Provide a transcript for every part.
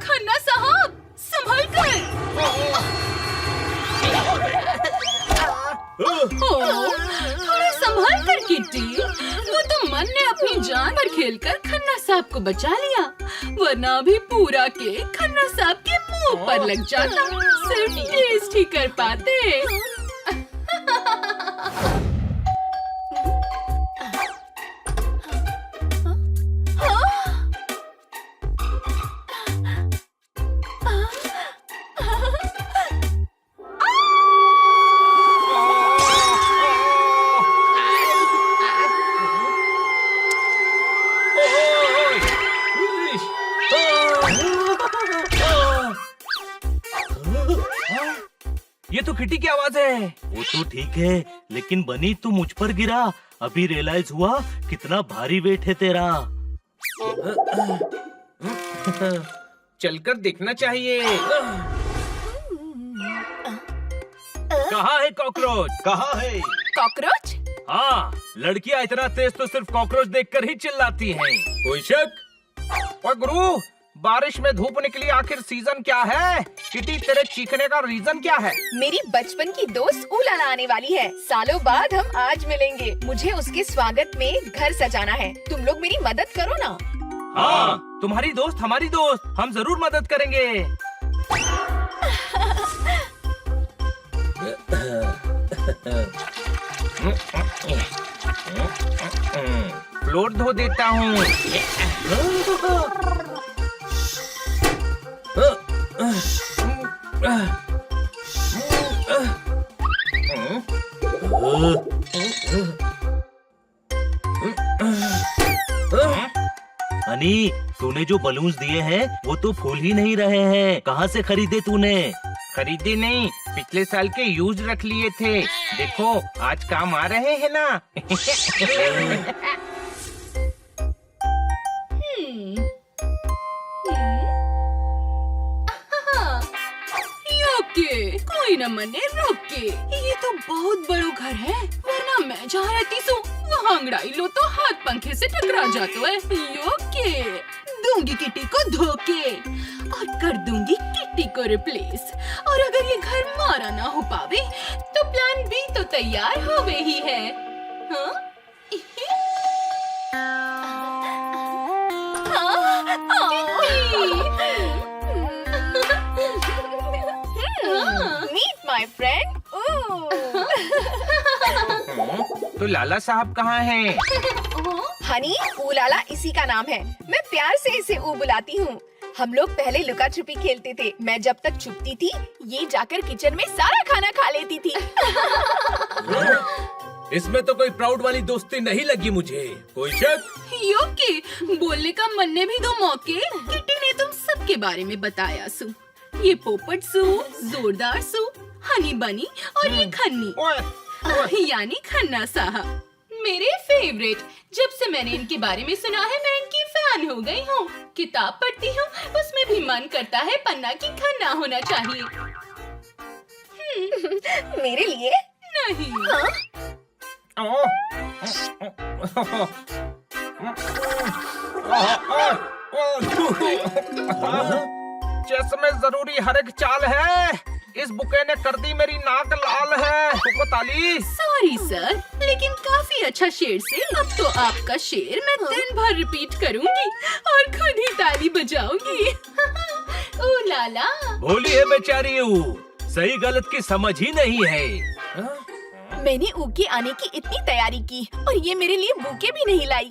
खन्ना साहब, संभल कर। थोड़ा संभल कर किट्टी। वो तो मन ने अपनी जान पर खेलकर खन्ना साहब को बचा लिया, वरना अभी पूरा केक खन्ना साहब के मुंह पर लग जाता। सिर्फ टेस्ट ही कर पाते। ये तो किटी की आवाज है। वो तो ठीक है, लेकिन बनी तू मुझ पर गिरा, अभी रियलाइज हुआ कितना भारी वेट है तेरा। चलकर देखना चाहिए। कहाँ है कॉकरोच? कहाँ है? कॉकरोच? हाँ, लड़कियाँ इतना तेज तो सिर्फ कॉकरोच देखकर ही चिल्लाती हैं। कोई शक? और गुरु, बारिश में धूप निकली, आखिर सीजन क्या है? किटी, तेरे चीखने का रीजन क्या है? मेरी बचपन की दोस्त उलाला आने वाली है। सालों बाद हम आज मिलेंगे। मुझे उसके स्वागत में घर सजाना है। तुम लोग मेरी मदद करो ना। हाँ, तुम्हारी दोस्त हमारी दोस्त, हम जरूर मदद करेंगे। फ्लोर धो देता हूँ। हनी, तूने जो बलून्स दिए हैं वो तो फूल ही नहीं रहे हैं। कहाँ से खरीदे तूने? खरीदे नहीं, पिछले साल के यूज रख लिए थे। देखो, आज काम आ रहे हैं ना। योके, कोई न मने रोके। ये तो बहुत बड़ो घर है, वरना मैं जहाँ रहती सो वहाँ अंगड़ाई लो तो हाथ पंखे से टकरा जातो है। योके, दूंगी किटी को धोके और कर दूंगी किटी को रिप्लेस। और अगर ये घर मारा ना हो पावे तो प्लान बी तो तैयार होवे ही है। हाँ? Meet my friend. तो लाला साहब कहाँ हैं? हनी, उलाला इसी का नाम है। मैं प्यार से इसे ऊ बुलाती हूँ। हम लोग पहले लुका छुपी खेलते थे। मैं जब तक छुपती थी, ये जाकर किचन में सारा खाना खा लेती थी। इसमें तो कोई प्राउड वाली दोस्ती नहीं लगी मुझे। कोई शक? योके, बोलने का मन ने भी दो मौके। किटी ने तुम सबके बारे में बताया सु। ये पोपट सु, जोरदार सु, हनी बनी और ये खन्नी यानी खन्ना साहब, मेरे फेवरेट। जब से मैंने इनके बारे में सुना है मैं इनकी फैन हो गई हूँ। किताब पढ़ती हूँ, उसमें भी मन करता है पन्ना की खन्ना होना चाहिए। मेरे लिए नहीं। चेस में जरूरी हर एक चाल है। इस बुके ने कर दी मेरी नाक लाल है। तुमको ताली। सॉरी सर, लेकिन काफी अच्छा शेर से अब तो आपका शेर मैं दिन भर रिपीट करूंगी और खुद ही ताली बजाऊंगी। ओ लाला। भोली है बेचारी ऊ, सही गलत की समझ ही नहीं है। मैंने ऊ के आने की इतनी तैयारी की और ये मेरे लिए बुके भी नहीं लाई।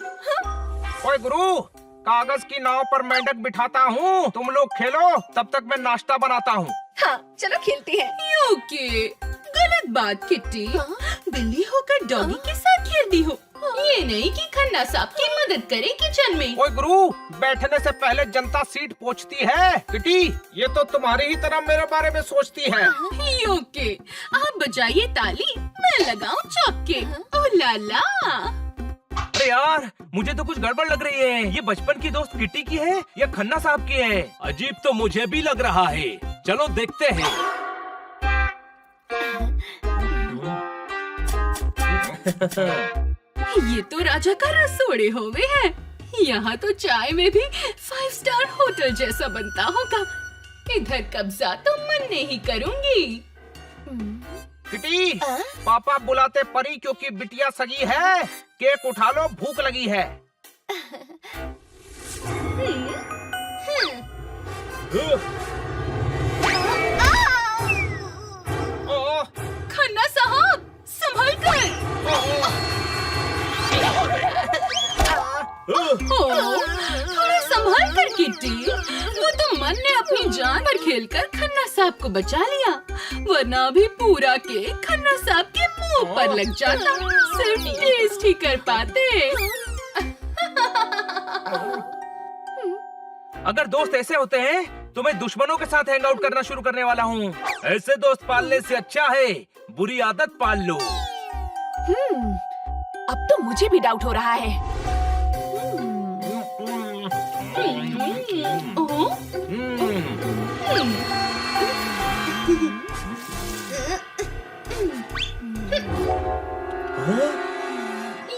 ओए गुरु, कागज की नाव पर मेंढक बिठाता हूँ, तुम लोग खेलो, तब तक मैं नाश्ता बनाता हूँ। हाँ, चलो खेलते हैं। योके, गलत बात किट्टी। बिल्ली होकर डॉगी के साथ खेलती हो। ये नहीं कि खन्ना साहब की मदद करे किचन में। ओए गुरु, बैठने से पहले जनता सीट पोंछती है। किटी, ये तो तुम्हारी ही तरह मेरे बारे में सोचती है। योके, आप बजाइए ताली, मैं लगाऊं चौके। ओ लाला। अरे यार, मुझे तो कुछ गड़बड़ लग रही है। ये बचपन की दोस्त किटी की है या खन्ना साहब की है? अजीब तो मुझे भी लग रहा है। चलो देखते हैं। ये तो राजा का रसोड़े होवे है। यहाँ तो चाय में भी 5 स्टार होटल जैसा बनता होगा। इधर कब्जा तो मन नहीं करूँगी। किटी, पापा बुलाते परी क्योंकि बिटिया सगी है। केक उठा लो, भूख लगी है। खन्ना साहब, संभल कर। थोड़ा संभल कर किट्टी। वो तो मन ने अपनी जान पर खेलकर खन्ना साहब को बचा लिया, वरना अभी पूरा केक खन्ना साहब के मुंह पर लग जाता। सिर्फ टेस्ट ही कर पाते। अगर दोस्त ऐसे होते हैं तो मैं दुश्मनों के साथ हैंग आउट करना शुरू करने वाला हूँ। ऐसे दोस्त पालने से अच्छा है बुरी आदत पाल लो। अब तो मुझे भी डाउट हो रहा है।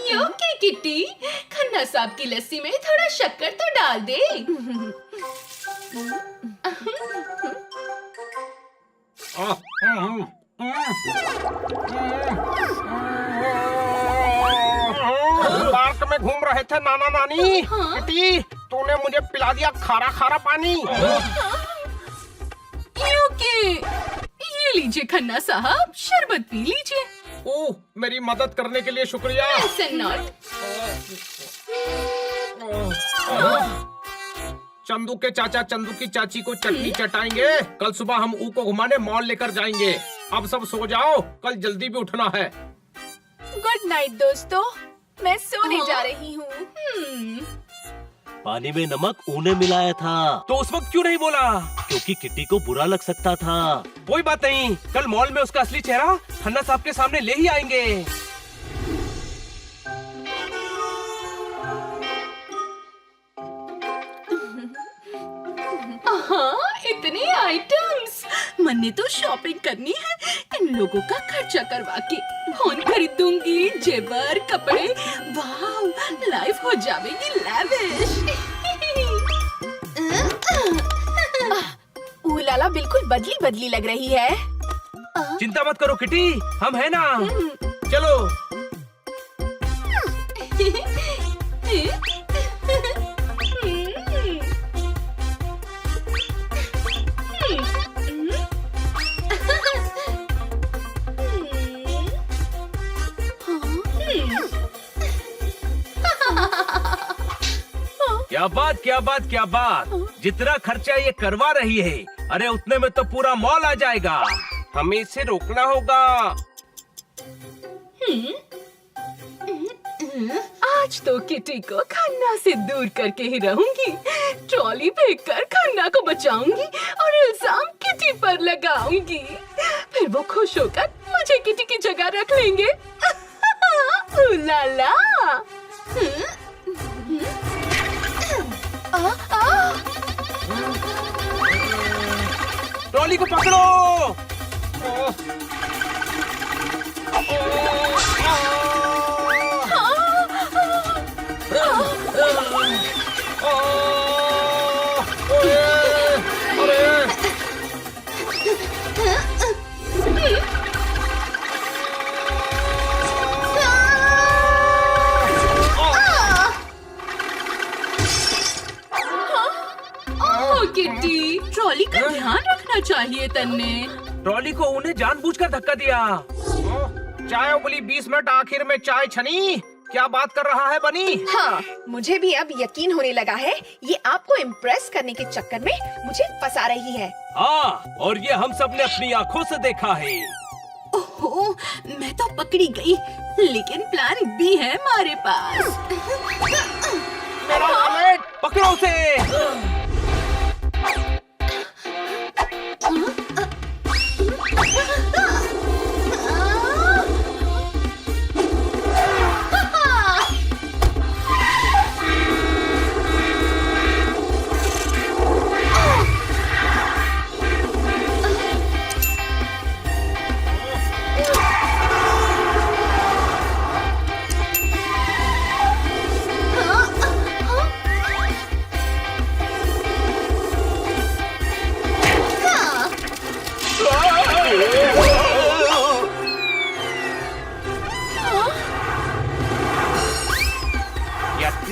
योके किट्टी, खन्ना साहब की लस्सी में थोड़ा शक्कर तो डाल दे। पार्क में घूम रहे थे नाना नानी। किटी, तूने मुझे पिला दिया खारा खारा पानी। योके, ये लीजिए खन्ना साहब, शरबत पी लीजिए। ओह, मेरी मदद करने के लिए शुक्रिया। ऐसे नॉट। चंदू के चाचा चंदू की चाची को चटनी चटाएंगे। कल सुबह हम ऊ को घुमाने मॉल लेकर जाएंगे। अब सब सो जाओ, कल जल्दी भी उठना है। गुड नाइट दोस्तों, मैं सोने जा रही हूँ। पानी में नमक ऊने मिलाया था। तो उस वक्त क्यों नहीं बोला? क्योंकि किट्टी को बुरा लग सकता था। कोई बात नहीं, कल मॉल में उसका असली चेहरा खन्ना साहब के सामने ले ही आएंगे। हाँ, इतने आइटम्स। मन ने तो शॉपिंग करनी है, इन लोगों का खर्चा करवा के फोन खरीदूंगी, जेवर, कपड़े। वाव, लाइफ हो जाएगी लैविश। ऊलाला बिल्कुल बदली बदली लग रही है। चिंता मत करो किटी, हम है ना। चलो। क्या बात क्या बात क्या बात। जितना खर्चा ये करवा रही है, अरे उतने में तो पूरा मॉल आ जाएगा। हमें इसे रोकना होगा। आज तो किटी को खन्ना से दूर करके ही रहूंगी। ट्रॉली फेंक कर खन्ना को बचाऊंगी और इल्जाम किटी पर लगाऊंगी। फिर वो खुश होकर मुझे किटी की जगह रख लेंगे। उलाला। ट्रॉली को पकड़ो। किटी, ट्रॉली का ध्यान रखना चाहिए तन्ने। ट्रॉली को उन्हें जानबूझकर धक्का दिया। चाय उबली 20 मिनट, आखिर में चाय छनी। क्या बात कर रहा है बनी? हाँ, मुझे भी अब यकीन होने लगा है, ये आपको इम्प्रेस करने के चक्कर में मुझे फंसा रही है। हाँ, और ये हम सब ने अपनी आँखों से देखा है। ओहो, मैं तो पकड़ी गई, लेकिन प्लान बी है हमारे पास। मेरा ऑमलेट पकड़ो उसे।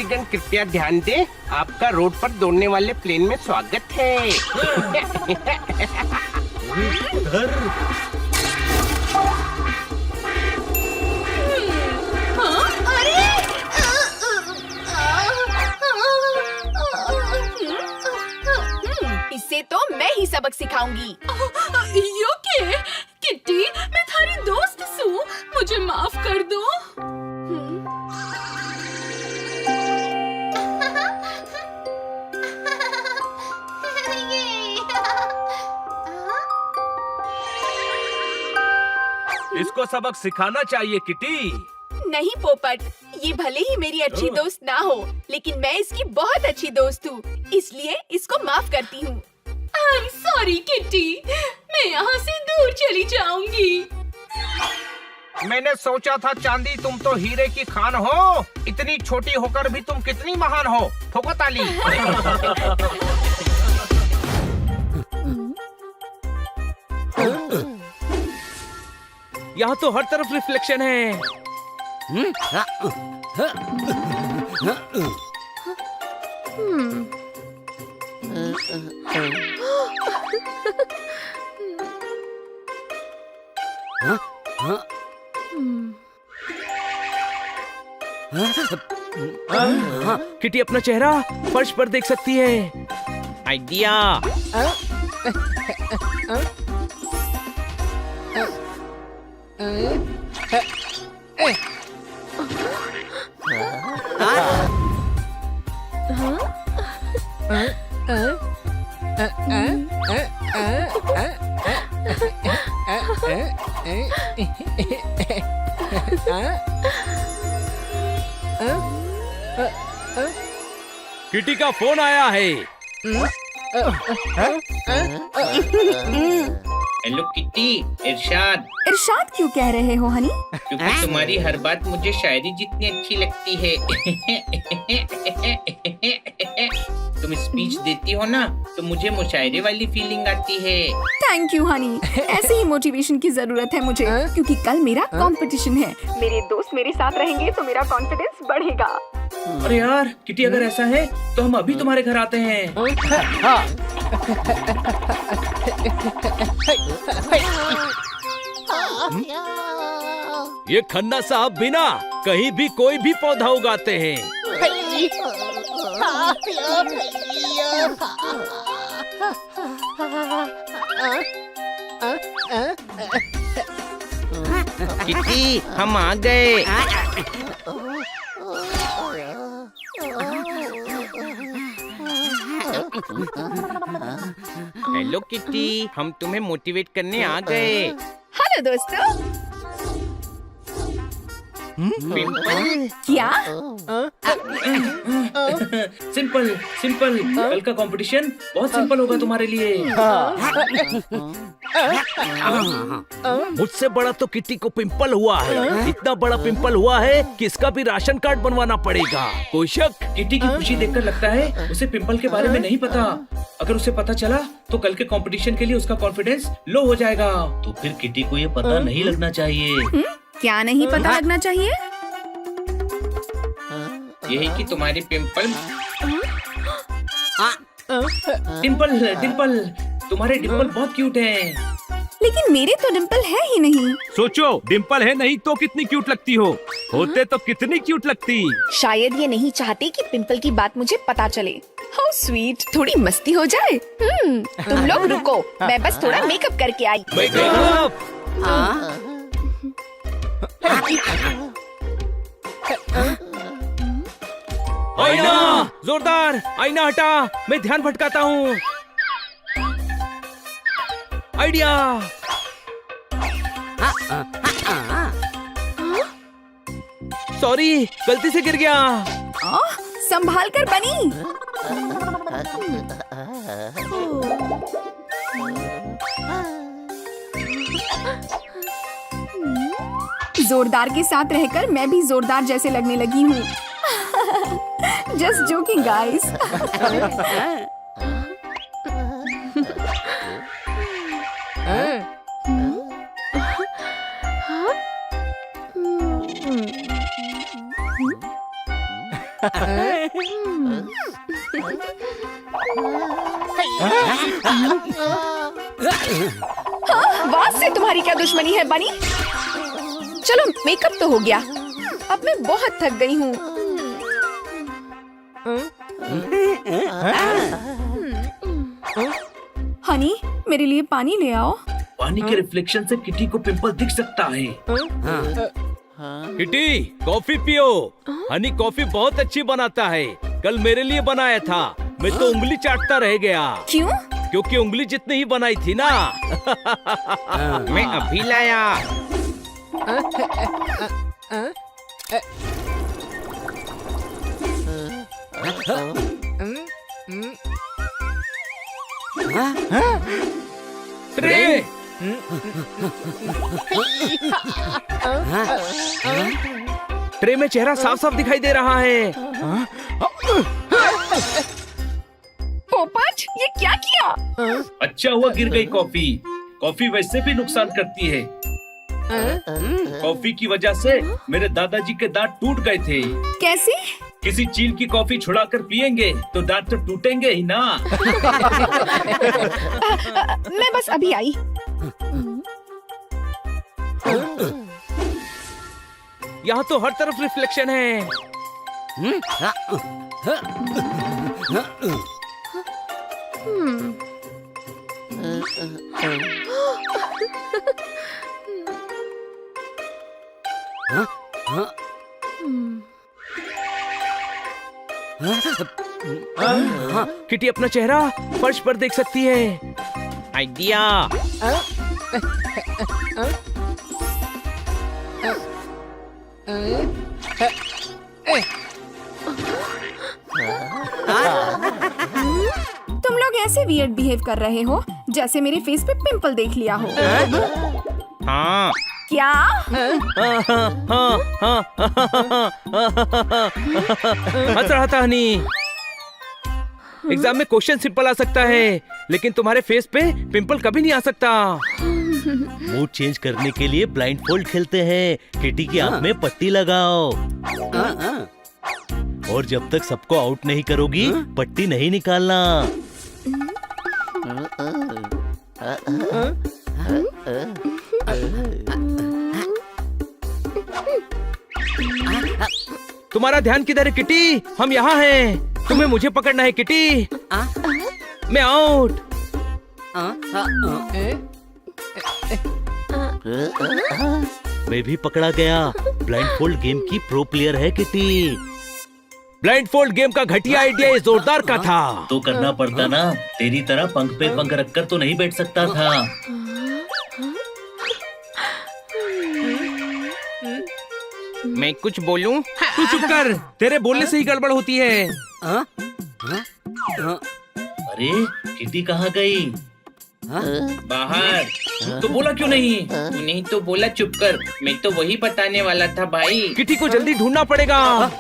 यात्रीगण कृपया ध्यान दें, आपका रोड पर दौड़ने वाले प्लेन में स्वागत है। इससे तो मैं ही सबक सिखाऊंगी। यो के किट्टी, मैं थारी दोस्त सू, मुझे माफ कर दो। इसको सबक सिखाना चाहिए किटी। नहीं पोपट, ये भले ही मेरी अच्छी दोस्त ना हो, लेकिन मैं इसकी बहुत अच्छी दोस्त हूँ, इसलिए इसको माफ करती हूँ। I'm sorry किट्टी, मैं यहाँ से दूर चली जाऊंगी। मैंने सोचा था चांदी तुम तो हीरे की खान हो, इतनी छोटी होकर भी तुम कितनी महान हो। ठोको ताली। यहाँ तो हर तरफ रिफ्लेक्शन है। किटी अपना चेहरा फर्श पर देख सकती है। आइडिया। किटी का फोन आया है। हेलो किटी, इरशाद। इरशाद क्यों कह रहे हो हनी? क्योंकि तुम्हारी हर बात मुझे शायरी जितनी अच्छी लगती है। तुम स्पीच देती हो ना, तो मुझे मुशायरे वाली फीलिंग आती है। थैंक यू हनी, ऐसे ही मोटिवेशन की जरूरत है मुझे, क्योंकि कल मेरा कंपटीशन है। मेरे दोस्त मेरे साथ रहेंगे तो मेरा कॉन्फिडेंस बढ़ेगा। अरे यार किटी, अगर ऐसा है तो हम अभी तुम्हारे घर आते हैं। ये खन्ना साहब बिना कहीं भी कोई भी पौधा उगाते हैं। किटी, हम आ गए। हेलो किटी, हम तुम्हें मोटिवेट करने आ गए। हेलो दोस्तों। क्या? सिंपल सिंपल, कल का कंपटीशन बहुत सिंपल होगा तुम्हारे लिए। मुझसे बड़ा तो किटी को पिंपल हुआ है। इतना बड़ा पिंपल हुआ है कि इसका भी राशन कार्ड बनवाना पड़ेगा। कोई शक? किटी की खुशी देखकर लगता है उसे पिंपल के बारे में नहीं पता। अगर उसे पता चला तो कल के कंपटीशन के लिए उसका कॉन्फिडेंस लो हो जाएगा। तो फिर किटी को ये पता नहीं लगना चाहिए। क्या नहीं पता लगना चाहिए? यही कि तुम्हारी पिंपल डिम्पल डिम्पल तुम्हारे डिम्पल बहुत क्यूट हैं। लेकिन मेरे तो डिम्पल है ही नहीं। सोचो, डिम्पल है नहीं तो कितनी क्यूट लगती हो, होते तो कितनी क्यूट लगती। शायद ये नहीं चाहते कि पिंपल की बात मुझे पता चले। हाउ स्वीट, थोड़ी मस्ती हो जाए। तुम लोग रुको, मैं बस थोड़ा मेकअप करके आई। आईना, जोरदार आईना हटा, मैं ध्यान भटकाता हूँ। आइडिया। सॉरी, गलती से गिर गया। संभाल कर बनी। जोरदार के साथ रहकर मैं भी जोरदार जैसे लगने लगी हूँ। Just joking guys. वाह से तुम्हारी क्या दुश्मनी है बनी? चलो मेकअप तो हो गया, अब मैं बहुत थक गई हूँ। हनी, मेरे लिए पानी ले आओ। पानी के रिफ्लेक्शन से किटी को पिंपल दिख सकता है। किटी कॉफी पियो। हनी कॉफी बहुत अच्छी बनाता है, कल मेरे लिए बनाया था। मैं तो उंगली चाटता रह गया क्यों? क्योंकि उंगली जितनी ही बनाई थी ना। मैं अभी लाया। ट्रे ट्रे में चेहरा साफ साफ दिखाई दे रहा है। पोपट, ये क्या किया? अच्छा हुआ गिर गई कॉफी। कॉफी वैसे भी नुकसान करती है। कॉफी की वजह से मेरे दादाजी के दांत टूट गए थे। कैसे? किसी चील की कॉफी छुड़ाकर पिएंगे तो दांत तो टूटेंगे ही ना। मैं बस अभी आई। यहाँ तो हर तरफ रिफ्लेक्शन है। किटी अपना चेहरा फर्श पर देख सकती है। आइडिया। तुम लोग ऐसे वियर्ड बिहेव कर रहे हो जैसे मेरे फेस पे पिंपल देख लिया हो। हाँ क्या? हंस रहा था हनी। एग्जाम में क्वेश्चन सिंपल आ सकता है, लेकिन तुम्हारे फेस पे पिंपल कभी नहीं आ सकता। मूड चेंज करने के लिए ब्लाइंड फोल्ड खेलते हैं। किटी की आंख में पट्टी लगाओ और जब तक सबको आउट नहीं करोगी पट्टी नहीं निकालना। तुम्हारा ध्यान किधर है किटी? हम यहाँ हैं। तुम्हें मुझे पकड़ना है किटी। मैं आउट। मैं भी पकड़ा गया। ब्लाइंड फोल्ड गेम की प्रो प्लेयर है किटी। ब्लाइंड फोल्ड गेम का घटिया आइडिया ये जोरदार का था। तो करना पड़ता ना, तेरी तरह पंख पे पंख रखकर तो नहीं बैठ सकता था। मैं कुछ बोलूं? तू चुप कर, तेरे बोलने से ही गड़बड़ होती है। अरे किटी कहाँ गई? बाहर। तो बोला क्यों नहीं? नहीं तो बोला चुप कर। मैं तो वही बताने वाला था भाई। किटी को जल्दी ढूंढना पड़ेगा।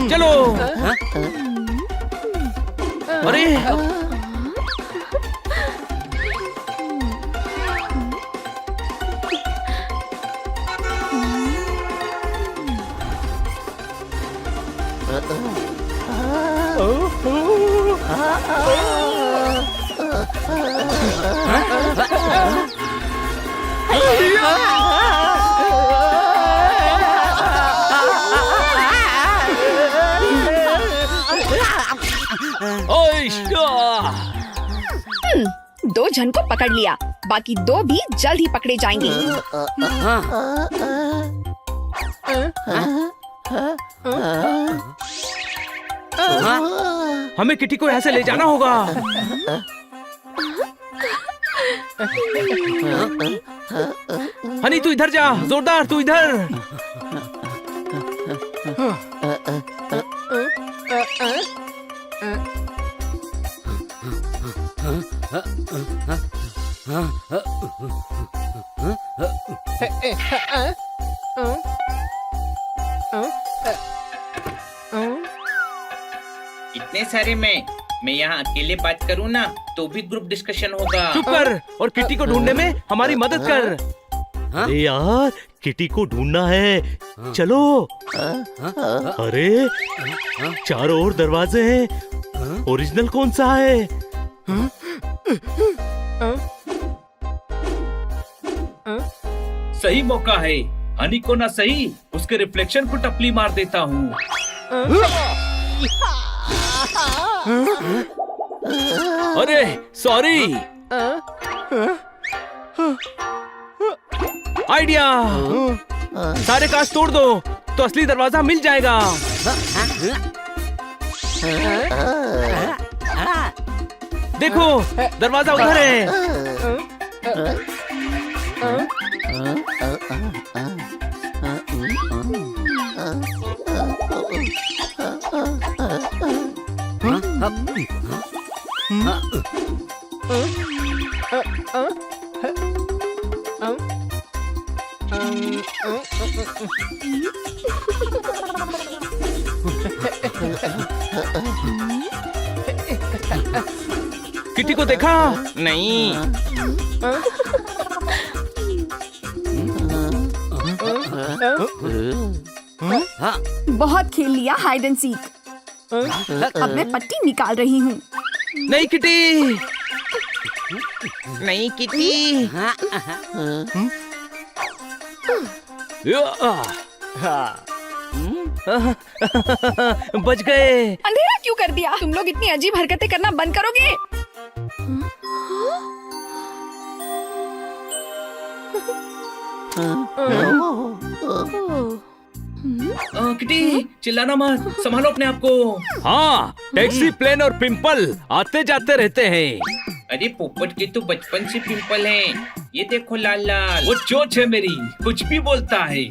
चलो। अरे दो जन को पकड़ लिया, बाकी दो भी जल्द ही पकड़े जाएंगे। हमें किटी को यहाँ से ले जाना होगा। हनी तू इधर जा। जोरदार तू इधर। इतने सारे मैं यहाँ अकेले बात करूँ ना तो भी ग्रुप डिस्कशन होगा। चुप कर और किटी को ढूंढने में हमारी मदद कर। अरे यार, किटी को ढूंढना है, चलो। अरे चारों ओर दरवाजे हैं, ओरिजिनल कौन सा है? सही मौका है, हनी को ना सही उसके रिफ्लेक्शन को टपली मार देता हूँ। अरे सॉरी। आइडिया, सारे कांच तोड़ दो तो असली दरवाजा मिल जाएगा। देखो दरवाजा उधर है। किटी को देखा? नहीं। बहुत खेल लिया हाइड एंड सीक। अब मैं पट्टी निकाल रही हूँ। नहीं किटी। नहीं किटी। बच गए। अंधेरा क्यों कर दिया? तुम लोग इतनी अजीब हरकतें करना बंद करोगे? किटी चिल्लाना मत, संभालो अपने आप को। हाँ, टैक्सी, प्लेन और पिंपल आते जाते रहते हैं। अरे पोपट के तो बचपन से पिंपल हैं। ये देखो लाल लाल। वो चोच है मेरी, कुछ भी बोलता है।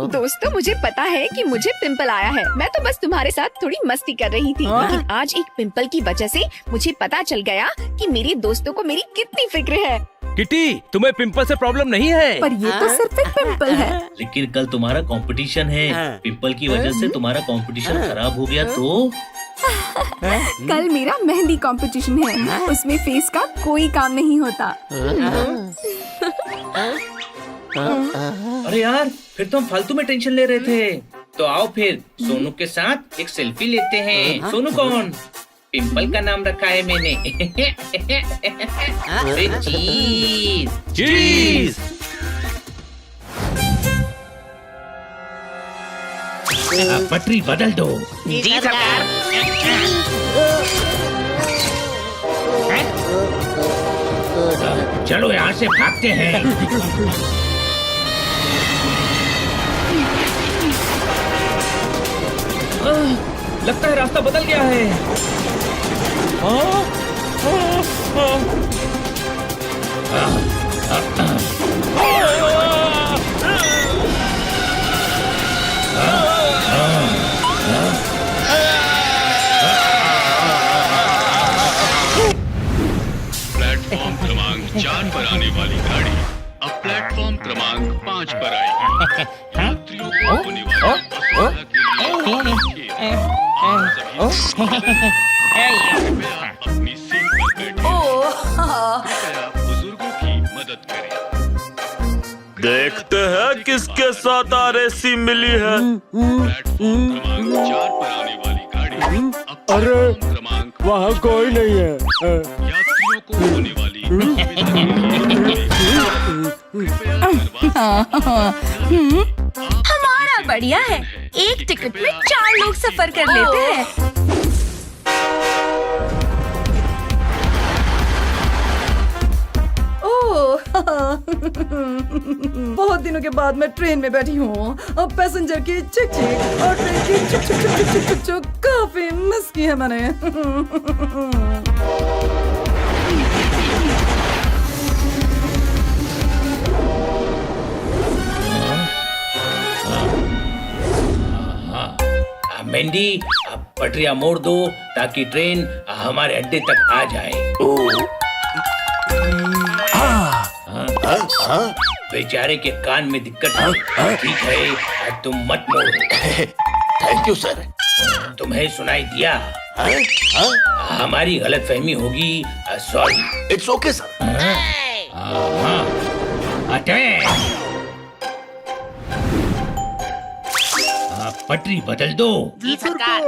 दोस्तों, मुझे पता है कि मुझे पिंपल आया है। मैं तो बस तुम्हारे साथ थोड़ी मस्ती कर रही थी, लेकिन आज एक पिंपल की वजह से मुझे पता चल गया कि मेरे दोस्तों को मेरी कितनी फिक्र है। किटी, तुम्हें पिंपल से प्रॉब्लम नहीं है? पर ये तो सिर्फ एक पिंपल है। लेकिन कल तुम्हारा कंपटीशन है, पिंपल की वजह से तुम्हारा कंपटीशन खराब हो गया तो? कल मेरा मेहंदी कंपटीशन है, उसमें फेस का कोई काम नहीं होता। अरे यार, फिर तो हम फालतू में टेंशन ले रहे थे। तो आओ फिर सोनू के साथ एक सेल्फी लेते हैं। सोनू कौन? पिंपल का नाम रखा है मैंने। अरे चीज। चीज। पटरी बदल दो। जी सरकार। चलो यहाँ से भागते हैं। लगता है रास्ता बदल गया है। प्लेटफॉर्म क्रमांक 4 पर आने वाली गाड़ी अब प्लेटफॉर्म क्रमांक 5 पर आएगी। यात्रियों को होने वाली असुविधा के लिए कृपया अपनी सीट पर बैठें। कृपया बुजुर्गों की मदद करें। देखते हैं किसके साथ आरएसी मिली है। प्लेटफॉर्म क्रमांक 4 पर आने वाली गाड़ी अब प्लेटफॉर्म क्रमांक वहाँ कोई नहीं है। यात्रियों को होने वाली हमारा बढ़िया है, एक टिकट में 4 लोग सफर कर लेते हैं। बहुत दिनों के बाद मैं ट्रेन में बैठी हूँ। अब पैसेंजर की चिक चिक और ट्रेन की चुक चुक चुक चुक चुक चुक काफी मिस की है मैंने। मेंढी, अब पटरियां मोड़ दो ताकि ट्रेन हमारे अड्डे तक आ जाए। बेचारे के कान में दिक्कत है। ठीक है, तुम मत मोड़ो। Thank you sir. तुम्हें सुनाई दिया? हमारी गलतफहमी होगी। Sorry. It's okay sir. Attack. पटरी बदल दो। जी सरकार।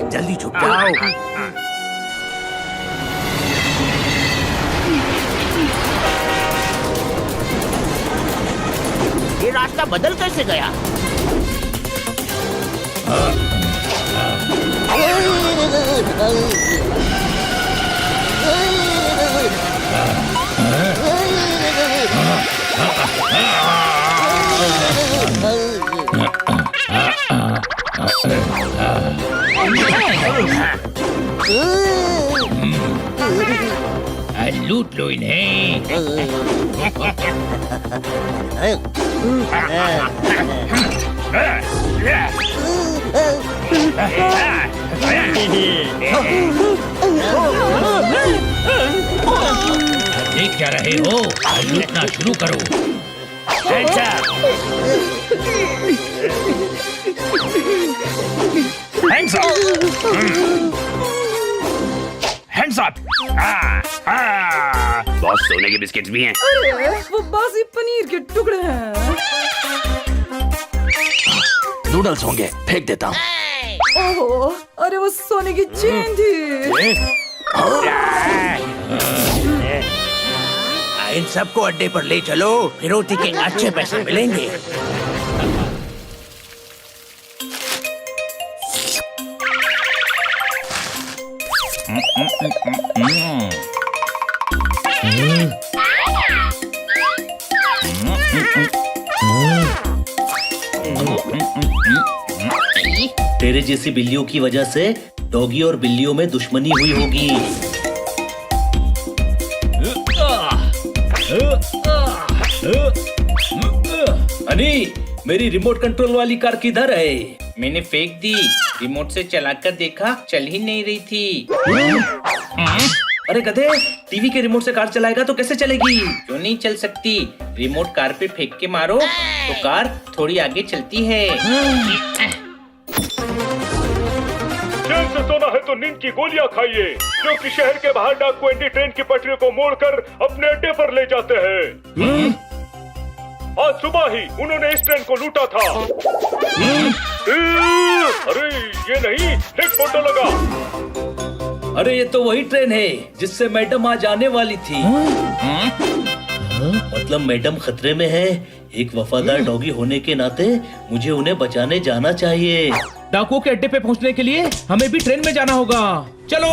जल्दी झुक जाओ। ये रास्ता बदल कैसे गया? लूट लो इन्हें। देख क्या रहे हो? लूटना शुरू करो। Hands up! बॉस, सोने के बिस्किट्स भी हैं। अरे वो बासी पनीर के टुकड़े हैं। नूडल्स होंगे, फेंक देता हूँ। ओहो, अरे वो सोने की चेन थी। इन सबको अड्डे पर ले चलो, फिरौती के अच्छे पैसे मिलेंगे। तेरे जैसी बिल्लियों की वजह से डॉगी और बिल्लियों में दुश्मनी हुई होगी। अनी, मेरी रिमोट कंट्रोल वाली कार किधर है? मैंने फेंक दी। रिमोट से चलाकर देखा, चल ही नहीं रही थी। अरे गधे, टीवी के रिमोट से कार चलाएगा तो कैसे चलेगी? क्यों नहीं चल सकती? रिमोट कार पे फेंक के मारो तो कार थोड़ी आगे चलती है। चैन से सोना है तो नींद की गोलियां खाइए, क्योंकि शहर के बाहर डाकू एंडी ट्रेन की पटरियों को मोड़कर अपने अड्डे पर ले जाते हैं। आज सुबह ही उन्होंने इस ट्रेन को लूटा था। अरे ये नहीं, नेक्स्ट फोटो लगा। अरे ये तो वही ट्रेन है जिससे मैडम आज आने वाली थी। मतलब मैडम खतरे में है। एक वफादार डॉगी होने के नाते मुझे उन्हें बचाने जाना चाहिए। डाकुओं के अड्डे पे पहुंचने के लिए हमें भी ट्रेन में जाना होगा। चलो।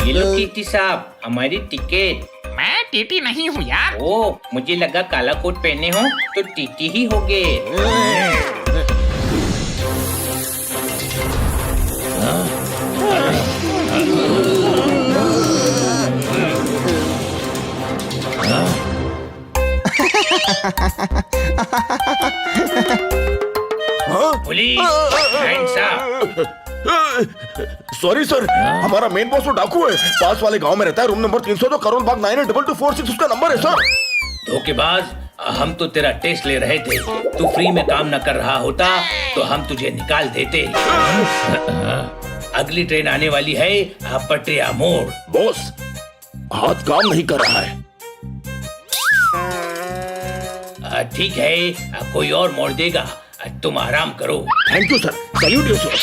ये लो टीटी साहब, हमारी टिकट। मैं टीटी नहीं हूँ यार। ओ, मुझे लगा काला कोट पहने हो तो टीटी ही होगे। Police, hands up. Sorry sir, हमारा मेन बॉस तो डाकू है, पास वाले गांव में रहता है, रूम नंबर 302, करोल बाग 982246 उसका नंबर है सर। धोखेबाज, हम तो तेरा टेस्ट ले रहे थे। तू फ्री में काम न कर रहा होता तो हम तुझे निकाल देते। अगली ट्रेन आने वाली है, पटरिया मोड़। बॉस, हाथ काम नहीं कर रहा है। ठीक है, कोई और मोड़ देगा, तुम आराम करो। Thank you sir, salute you sir.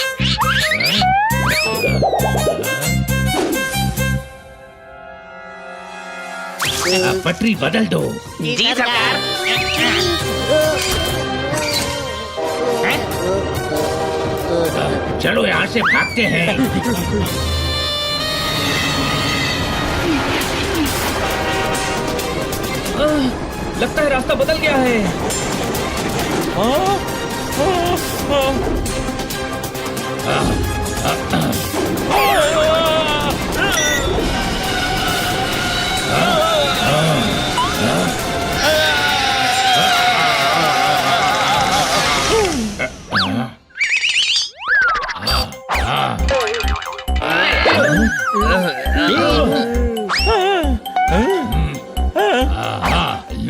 पटरी बदल दो। जी सरकार। चलो यहाँ से भागते हैं। लगता है रास्ता बदल गया है।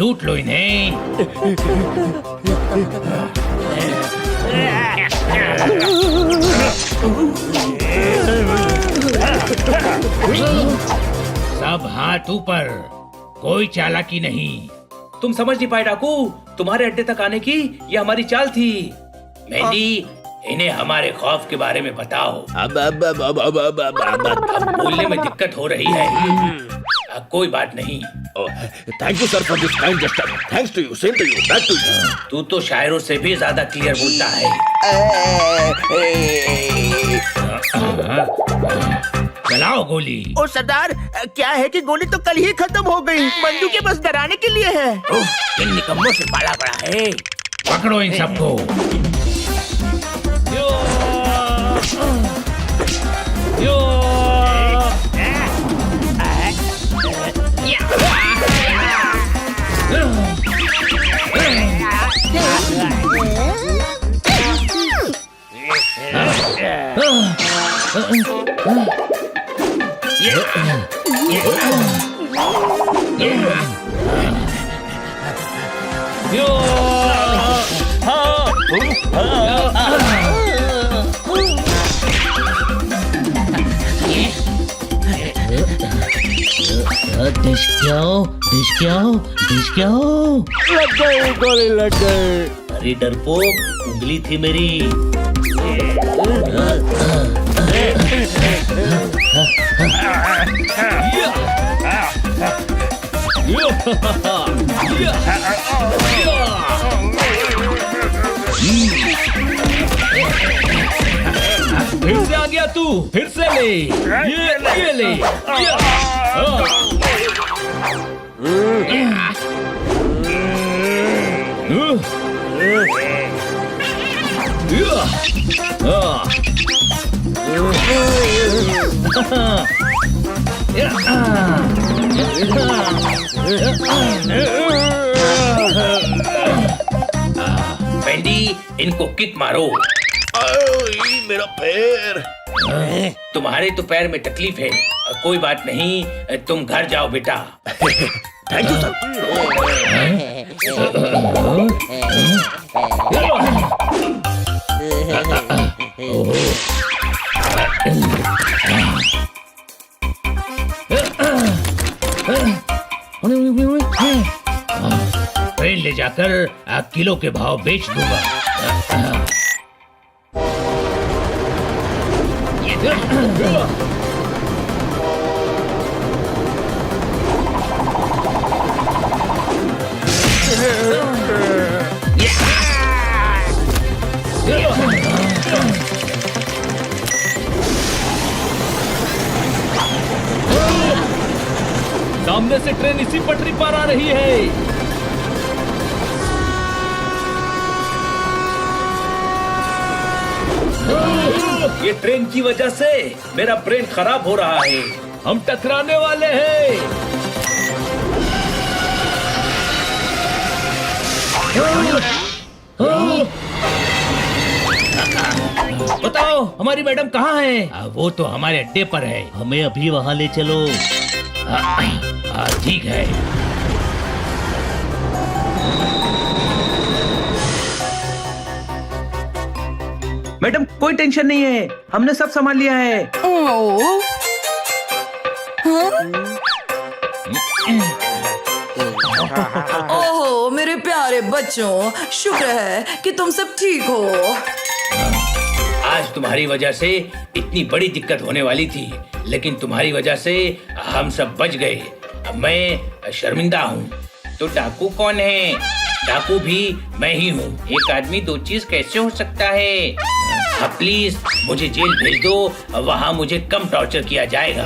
लूट लो इन्हें। सब हाथ ऊपर, कोई चालाकी नहीं। तुम समझ नहीं पाए डाकू, तुम्हारे अड्डे तक आने की ये हमारी चाल थी। मेहंदी, इन्हें हमारे खौफ के बारे में बताओ। अब बोलने में दिक्कत हो रही है। कोई बात नहीं। Thank you sir for this kind gesture. Thanks to you, same to you, back to you. तू तो शायरों से भी ज्यादा क्लियर बोलता है। चलाओ गोली। ओ सरदार, क्या है कि गोली तो कल ही खत्म हो गई। बंदूकें बस डराने के लिए है। इन निकम्मों से पाला पड़ा है। पकड़ो इन सबको। लग गई गोली, लग गई। अरे डरपोक, उंगली थी मेरी। फिर से आ गया तू, फिर से ले। ये ले। बेंडी, इनको किक मारो। मेरा पैर। तुम्हारे तो पैर में तकलीफ है। कोई बात नहीं, तुम घर जाओ बेटा। Thank you sir. ट्रेन ले जाकर किलो के भाव बेच दूंगा। सामने से ट्रेन इसी पटरी पर आ रही है। ये ट्रेन की वजह से मेरा ब्रेन खराब हो रहा है। हम टकराने वाले हैं। बताओ, हमारी मैडम कहाँ है? वो तो हमारे अड्डे पर है। हमें अभी वहाँ ले चलो। ठीक है। मैडम, कोई टेंशन नहीं है, हमने सब संभाल लिया है। ओह मेरे प्यारे बच्चों, शुक्र है कि तुम सब ठीक हो। आज तुम्हारी वजह से इतनी बड़ी दिक्कत होने वाली थी, लेकिन तुम्हारी वजह से हम सब बच गए। अब मैं शर्मिंदा हूँ। तो डाकू कौन है? डाकू भी मैं ही हूँ। एक आदमी दो चीज कैसे हो सकता है? अब प्लीज मुझे जेल भेज दो, वहाँ मुझे कम टॉर्चर किया जाएगा।